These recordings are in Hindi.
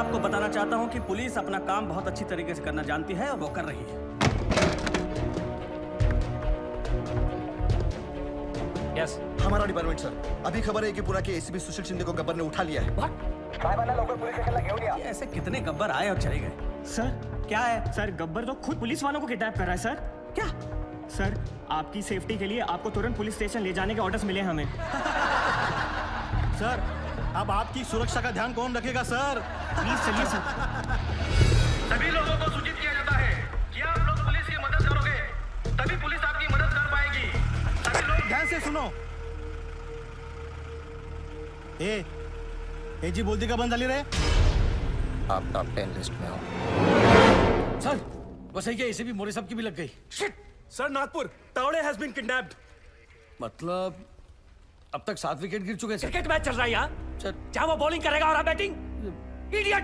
आपको बताना चाहता हूं कि पुलिस अपना काम बहुत अच्छी तरीके से करना जानती है और वो कर रही है। यस हमारा डिपार्टमेंट सर, अभी खबर है कि पूरा के एसीपी सुशील शिंदे को गब्बर ने उठा लिया है। ये ऐसे कितने गब्बर आए और चले गए? सर क्या है? सर गब्बर तो खुद पुलिस वालों को किडनैप कर रहा है सर। क्या? सर आपकी सेफ्टी के लिए आपको तुरंत पुलिस स्टेशन ले जाने के ऑर्डर्स मिले हैं हमें। सर अब आपकी सुरक्षा का ध्यान कौन रखेगा सर? प्लीज चलिए सर। सभी लोगों को सूचित किया जाता है कि आप लोग पुलिस की मदद करोगे तभी पुलिस आपकी मदद कर पाएगी। सभी लोग ध्यान से सुनो। ए जी बोलती का बंद झाली रे? आप टॉप 10 लिस्ट में हो। सर बस ये एसीपी मोरे साहब की भी लग गई। Shit sir Nagpur Tawde has been kidnapped. मतलब अब तक 7 विकेट गिर चुके हैं सर। क्रिकेट मैच चल रहा है यहाँ। सर क्या वो बॉलिंग करेगा और आप बैटिंग? इडियट।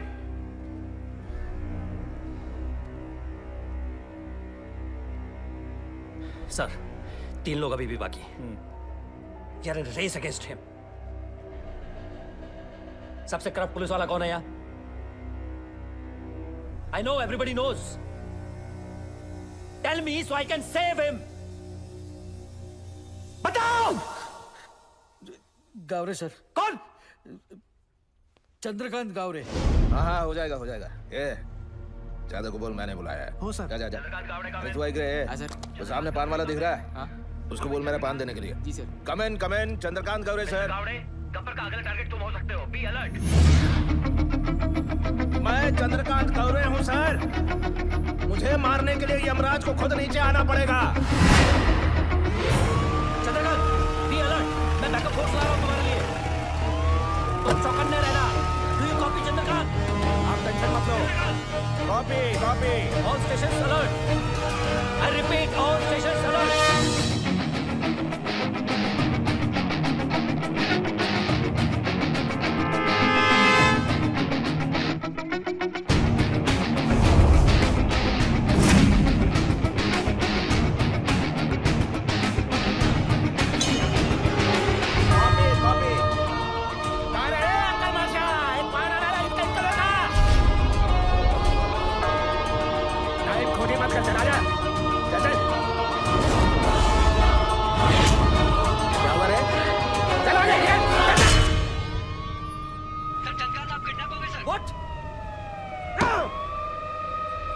सर 3 लोग अभी भी बाकी यार इन रेस अगेंस्ट हिम। सबसे करप्ट पुलिस वाला कौन है यहाँ? I know everybody knows. Tell me so I can save him. बताओ गावरे सर। कौन? चंद्रकांत गावरे। हाँ हो जाएगा ये ज्यादा को बोल मैंने बुलाया है। हो सर। जा तू आई गए तो सामने पान वाला दिख रहा है उसको बोल मेरा पान देने के लिए। जी सर। कम इन चंद्रकांत गावरे सर। गब्बर का अगला टारगेट तुम हो सकते हो। B alert. मैं चंद्रकांत गावरे हूँ सर। मुझे मारने के लिए यमराज को खुद नीचे आना पड़ेगा। Chandrakant be alert. मैं बैकअप फोर्स ला रहा हूं तुम्हारे लिए। तुम चौकन्ने रहना। Do you copy Chandrakant? आप टेंशन मत लो। Copy all stations alert. I repeat all stations alert.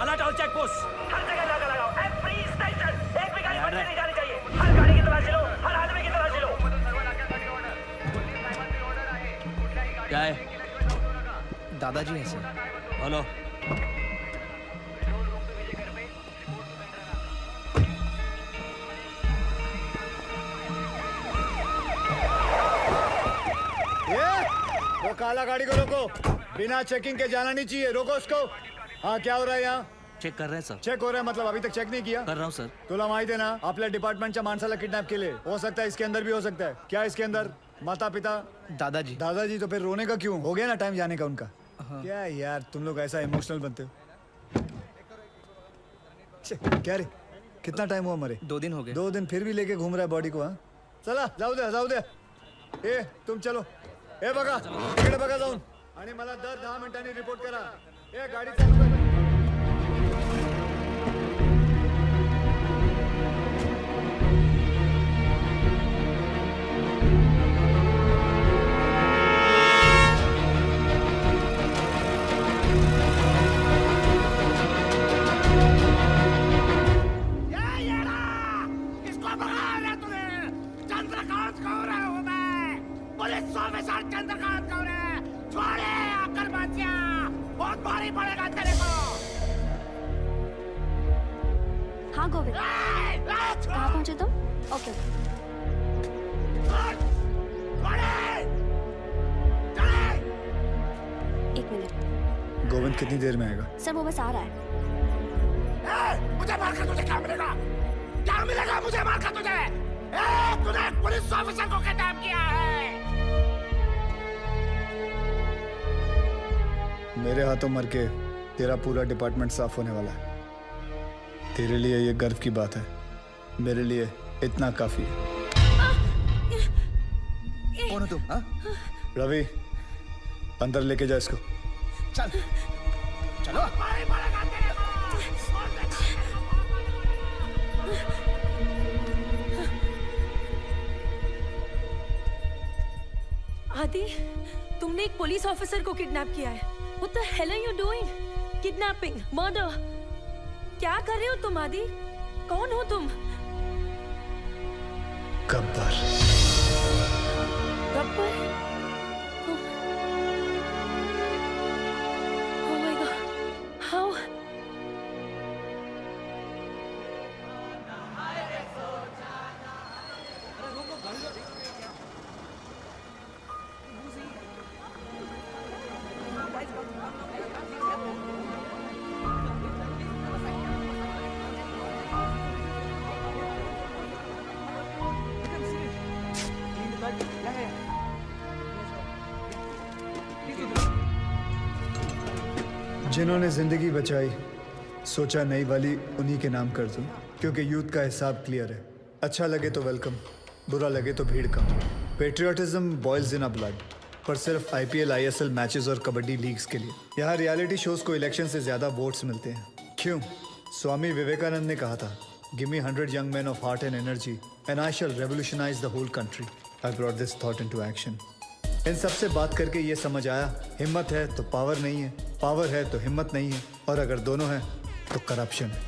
Alert all check post. हर जगह नाका लगाओ। Every station. एक भी गाड़ी बंद नहीं जानी चाहिए। हर गाड़ी की तलाशी लो। हर आदमी की तलाशी लो। क्या है? दादाजी है सर। बोलो। वो काला गाड़ी को रोको। बिना चेकिंग के जाना नहीं चाहिए। रोको उसको। हाँ क्या हो रहा है यहाँ? चेक कर रहे हैं सर। चेक हो रहा है मतलब अभी तक चेक नहीं किया? कर रहा हूँ सर। तुला माहिती है ना आपल्या डिपार्टमेंटच्या माणसाला किडनॅप केले। हो सकता है इसके अंदर भी हो सकता है। क्या इसके अंदर माता पिता? दादाजी। दादाजी तो फिर रोने का क्यों? हो गया ना टाइम जाने का उनका। क्या यार तुम लोग ऐसा इमोशनल बनते हो। क्या रे कितना टाइम हुआ मरे? 2 दिन हो गए। 2 दिन फिर भी लेके घूम रहा है बॉडी को। हाँ चला जाऊ दे। ए तुम चलो। ए बघा इकडे बघा जाऊन आणि मला दर 10 मिनिटांनी रिपोर्ट करा। ए गाडी चालू कर। चंद्रकांत गौरे हूँ मैं। पुलिस ऑफिसर चंद्रकांत गौरे। छोड़े आकर बातिया। बहुत भारी पड़ेगा तेरे को। हाँ गोविंद कहाँ पहुँचे तुम? ओके एक मिनट। गोविंद कितनी देर में आएगा? सर वो बस आ रहा है। मुझे मारकर तुझे क्या मिलेगा? क्या मिलेगा मुझे मारकर तुझे? तूने पुलिस ऑफिसर को किडनैप किया है। मेरे हाथों मर के तेरा पूरा डिपार्टमेंट साफ होने वाला है। तेरे लिए ये गर्व की बात है। मेरे लिए इतना काफी है। कौन हो तुम? हाँ? रवि अंदर लेके जा इसको। चल चलो। आदि, तुमने एक पुलिस ऑफिसर को किडनैप किया है। What the hell are you doing? Kidnapping, murder. क्या कर रहे हो तुम आदि? कौन हो तुम? Gabbar. Gabbar? Oh my God. How? जिन्होंने जिंदगी बचाई, सोचा नई वाली उन्हीं के नाम कर दूं, क्योंकि यूथ का हिसाब क्लियर है। अच्छा लगे तो वेलकम, बुरा लगे तो भीड़ कम। Patriotism boils in a blood, पर सिर्फ IPL ISL मैचेस और कबड्डी लीग्स के लिए। यहाँ रियलिटी शोज को इलेक्शन से ज्यादा वोट्स मिलते हैं। क्यों? स्वामी विवेकानंद ने कहा था, give me 100 young men of heart and energy and I shall revolutionize the whole country. I brought this thought into action. इन सबसे बात करके ये समझ आया, हिम्मत है तो पावर नहीं है, पावर है तो हिम्मत नहीं है, और अगर दोनों हैं तो करप्शन है।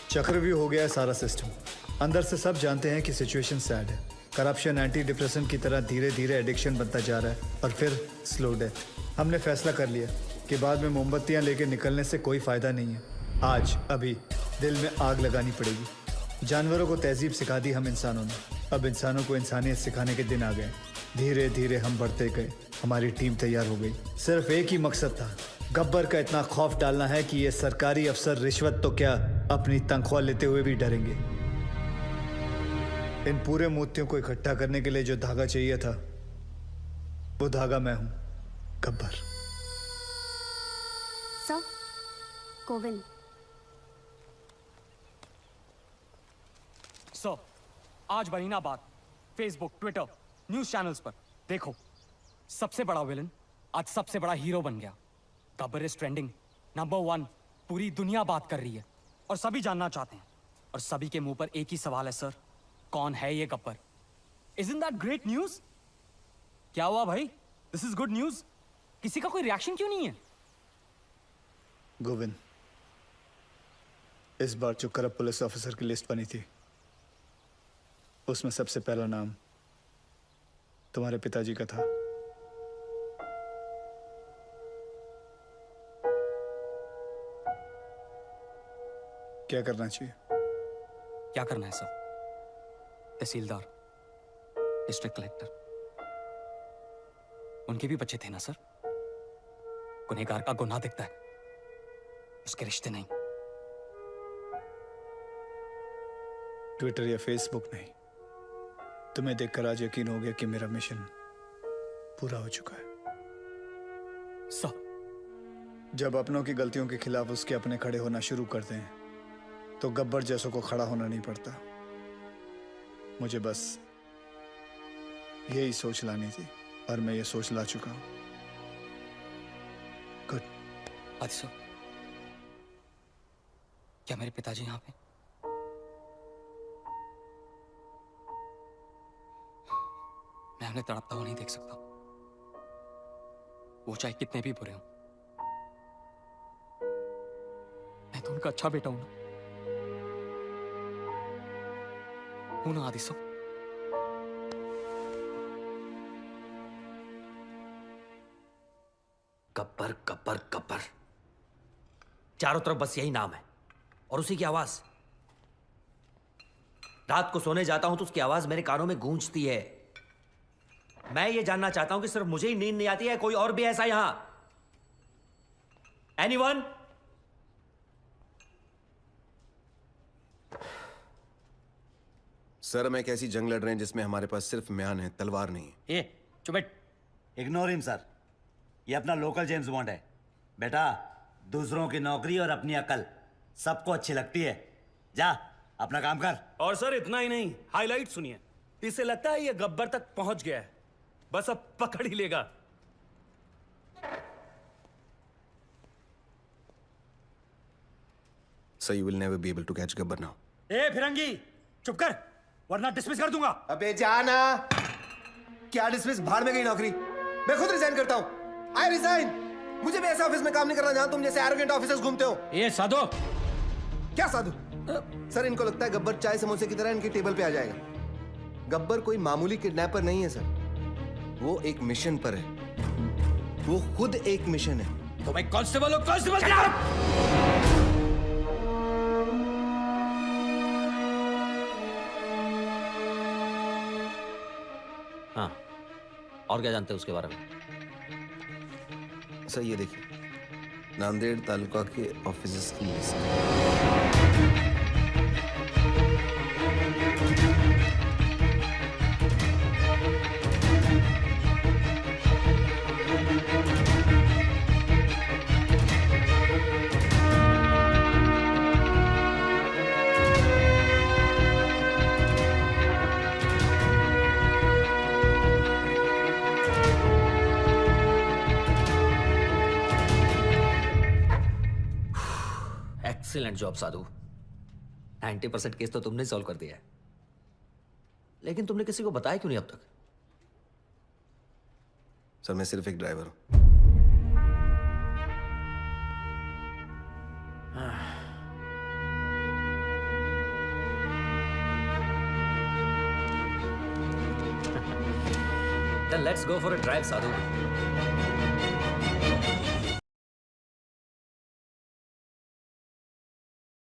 चक्रव्यूह हो गया है सारा सिस्टम। अंदर से सब जानते हैं कि सिचुएशन सैड है। करप्शन एंटी डिप्रेशन की तरह धीरे धीरे एडिक्शन बनता जा रहा है और फिर स्लो डेथ। हमने फैसला कर लिया कि बाद में मोमबत्तियां लेके निकलने से कोई फायदा नहीं है। आज अभी दिल में आग लगानी पड़ेगी। जानवरों को तहजीब सिखा दी हम इंसानों ने, अब इंसानों को इंसानियत सिखाने के दिन आ गए। धीरे धीरे हम बढ़ते गए, हमारी टीम तैयार हो गई। सिर्फ एक ही मकसद था, गब्बर का इतना खौफ डालना है कि ये सरकारी अफसर रिश्वत तो क्या अपनी तनख्वाह लेते हुए भी डरेंगे। इन पूरे मोतियों को इकट्ठा करने के लिए जो धागा चाहिए था, वो धागा मैं हूं, गब्बर। सर, कोविल। सर, आज बनी ना बात फेसबुक, ट्विटर, न्यूज चैनल्स पर। देखो, सबसे बड़ा विलन आज सबसे बड़ा हीरो बन गया। Gabbar is trending, number 1। पूरी दुनिया बात कर रही है और सभी जानना चाहते हैं, और सभी के मुंह पर एक ही सवाल है, सर, कौन है ये Gabbar? Isn't that great news? क्या हुआ भाई? This is good news. किसी का कोई रिएक्शन क्यों नहीं है? गोविंद, इस बार जो करप्ट पुलिस ऑफिसर की लिस्ट बनी थी, उसमें सबसे पहला नाम तुम्हारे पिताजी का था। क्या करना चाहिए? क्या करना है सर? तहसीलदार, डिस्ट्रिक्ट कलेक्टर, उनके भी बच्चे थे ना सर। गुनहगार का गुनाह दिखता है, उसके रिश्ते नहीं। ट्विटर या फेसबुक नहीं, तुम्हें देखकर आज यकीन हो गया कि मेरा मिशन पूरा हो चुका है। सर, जब अपनों की गलतियों के खिलाफ उसके अपने खड़े होना शुरू करते हैं, तो गब्बर जैसों को खड़ा होना नहीं पड़ता। मुझे बस यही सोच लानी थी, और मैं ये सोच ला चुका हूं। गुड। आदि सर, क्या मेरे पिताजी यहां पे? मैं उन्हें तड़पता हुआ नहीं देख सकता, वो चाहे कितने भी बुरे हों। मैं तो उनका अच्छा बेटा हूं ना, आदि सर। गब्बर गब्बर गब्बर, चारों तरफ बस यही नाम है और उसी की आवाज। रात को सोने जाता हूं तो उसकी आवाज मेरे कानों में गूंजती है। मैं ये जानना चाहता हूं कि सिर्फ मुझे ही नींद नहीं आती है, कोई और भी ऐसा यहां? एनीवन? सर, हम एक ऐसी जंग लड़ रहे हैं जिसमें हमारे पास सिर्फ म्यान है, तलवार नहीं है। ए, चुप बैठ। इग्नोर हिम सर, ये अपना लोकल जेम्स बॉन्ड है। बेटा, दूसरों की नौकरी और अपनी अकल सबको अच्छी लगती है। जा अपना काम कर। और सर इतना ही नहीं, हाईलाइट सुनिए। इसे लगता है ये गब्बर तक पहुंच गया है, बस अब पकड़ ही लेगा। Sir, you will never be able to catch Gabbar now. ए फिरंगी चुप कर वरना डिसमिस कर दूंगा। अबे जाना। क्या डिसमिस? भाड़ में गई नौकरी। मैं खुद रिजाइन करता हूँ। I resign। मुझे भी ऐसे ऑफिस में काम नहीं करना जहां तुम जैसे एरोगेंट ऑफिसर्स घूमते हो। ये साधु। क्या साधु? सर इनको लगता है गब्बर चाय समोसे की तरह इनकी टेबल पे आ जाएगा। गब्बर कोई मामूली किडनैपर नहीं है सर। वो एक मिशन पर है। वो खुद एक मिशन है। तो मैं कांस्टेबल हूँ, कांस्टेबल क्या? हाँ, और क्या जानते हैं उसके बारे में? सर ये देखिए, नांदेड़ तालुका के ऑफिसर्स की लिस्ट। एक्सीलेंट जॉब साधु। 90% केस तो तुमने सॉल्व कर दिया है, लेकिन तुमने किसी को बताया क्यों नहीं अब तक? सर मैं सिर्फ एक ड्राइवर हूं। Then let's go for a drive, Sadhu.